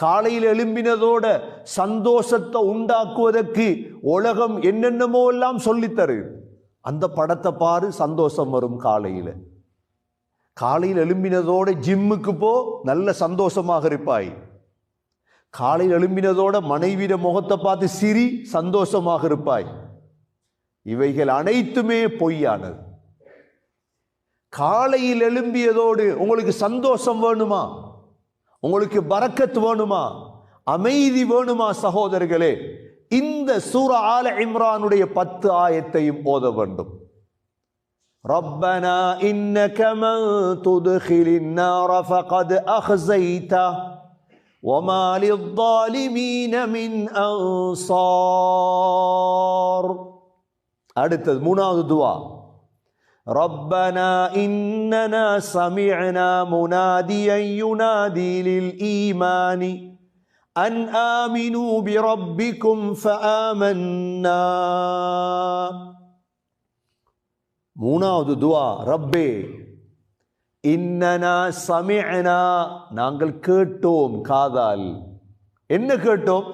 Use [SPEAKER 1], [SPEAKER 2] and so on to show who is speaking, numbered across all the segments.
[SPEAKER 1] காலையில் எழும்பினதோட சந்தோஷத்தை உண்டாக்குவதற்கு உலகம் என்னென்னமோ எல்லாம் சொல்லித்தரு. அந்த படத்தை பாரு, சந்தோஷம் வரும். காலையில் எழும்பினதோட ஜிம்முக்கு போ, நல்ல சந்தோஷமாக இருப்பாய். காலையில் எழும்பினதோட மனைவிட முகத்தை பார்த்து சிரி, சந்தோஷமாக இருப்பாய். இவைகள் அனைத்துமே பொய்யானது. காலையில் எழும்பியதோடு உங்களுக்கு சந்தோஷம் வேணுமா, உங்களுக்கு பரக்கத் வேணுமா, அமைதி வேணுமா சகோதரர்களே, இந்த சூரா ஆல இம்ரானுடைய 10 ஆயத்தையும் ஓத வேண்டும். ரப்பனா இன்னக மன் துத்கிலின் நார ஃபகத் அஹ்ஸைதா வமா லில்-ஸாலிமீன மின் அன்சார். அடுத்தது 3வது துஆ. ரப்பனா இன்னனா சமிஅனா முனாதியன் யுனாதி லில் ஈமானி அன் ஆமினு பிரப்பிக்கும் ஃபஆமன்னா. 3வது துஆ, ரப்பே இன்னனா சமிஅனா, நாங்கள் கேட்டோம் காதால். என்ன கேட்டோம்?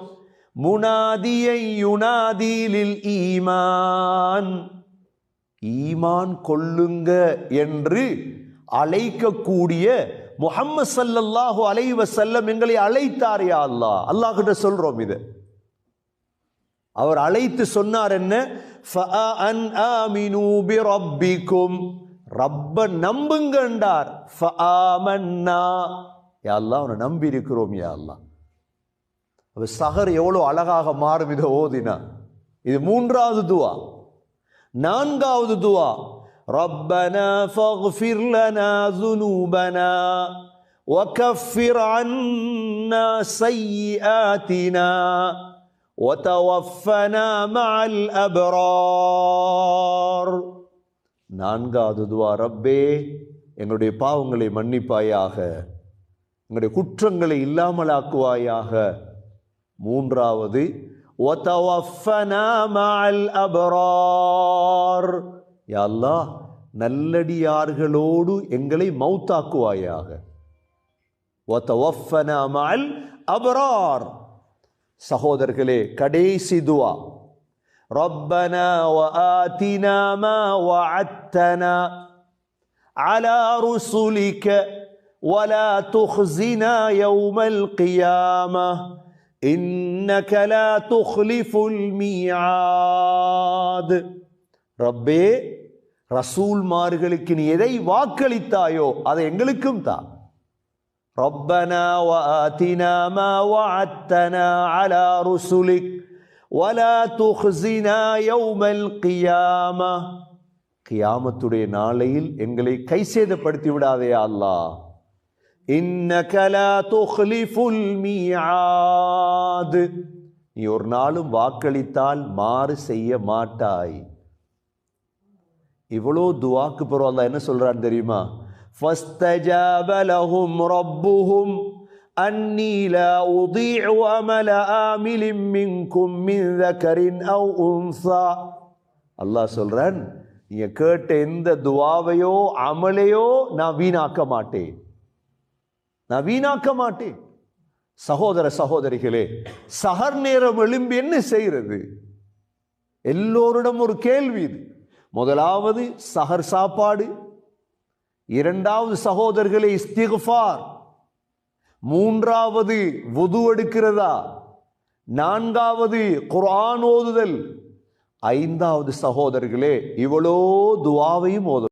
[SPEAKER 1] முனாதியை யுனாதி லில் ஈமான், ஈமான் கொள்ளுங்க என்று அழைக்கக்கூடிய முஹம்மது ஸல்லல்லாஹு அலைஹி வஸல்லம் எங்களை அழைத்தார். யா அல்லாஹ், அல்லாஹ் கிட்ட சொல்றோம். இது அவர் அழைத்து சொன்னார் என்ன? ஃபஅன் ஆமினு பிரப்பிக்கும், ரப்ப நம்புங்க என்றார். ஃபஆமன்னா, யா அல்லாஹ் அவனை நம்பி இருக்கிறோம். யா அல்லாஹ், சஹர் எவ்வளவு அழகாக மாறும் இதை ஓதினா. இது 3வது துஆ. 4வது துஆ, ரப்பனா ஃபக்ஃபிர் லனா ذுனூபனா வகஃபிர் அன்னா ஸய்யிஆத்தினா வதவஃபனா மஅல் அப்ரார். 4வது துஆ, ரப்பே எங்களுடைய பாவங்களை மன்னிப்பாயாக, எங்களுடைய குற்றங்களை இல்லாமலாக்குவாயாக. 3வது வதவஃபனா மஅல் அப்ரார், யா அல்லாஹ் நல்லடியார்களோடு எங்களை மௌத்தாக்குவாயாக. வதவஃபனா மஅல் அப்ரார். சகோதரர்களே, கடைசி துஆ, ரப்பனா வஆதினா மா வஅத்தனா அலா ருசுலிக வலா துக்ஸினா யௌமல் கியாமஹ் இன்னக லா துக்லிஃபுல் மீஆத். ரப்பே, ரசூல்மார்களுக்கு நீ எதை வாக்களித்தாயோ அதை எங்களுக்கும் தா. ரப்பனா வஆதினா மா வஅத்தனா அலா ருசுலிக் வலா துக்ஸினா யௌமல் கியாமஹ், கியாமத்துடைய நாளையில் எங்களை கைசேதப்படுத்தி விடாதே அல்லாஹ். இன்னக லா துக்லிஃபுல் மீஆத், நீ ஒரு நாளும் வாக்களித்தால் மாறு செய்ய மாட்டாய். இவ்வளோ துஆக்கு பிறகு அல்லாஹ் என்ன சொல்றான் தெரியுமா? ஃபஸ்தஜாப லஹும் ரப்புஹும் அன்னி லா உதீஉ அமல ஆமிலின் மின்கும் மின் ذكரின் அவ் உன்ஸா. அல்லாஹ் சொல்றான், நீங்க கேட்ட எந்த துஆவையோ அமலையோ நான் வீணாக்க மாட்டேன், நான் வீணாக்க மாட்டேன். சகோதர சகோதரிகளே, சஹர் நேரம் எழும்பி என்ன செய்யறது? எல்லோரிடம் ஒரு கேள்வி இது. முதலாவது சஹர் சாப்பாடு, 2வது சகோதரர்களே இஸ்திக்ஃபார், 3வது வுது எடுக்கிறதா, 4வது குர்ஆன் ஓதுதல், 5வது சகோதரர்களே இவ்வளோ துஆவையும் ஓது.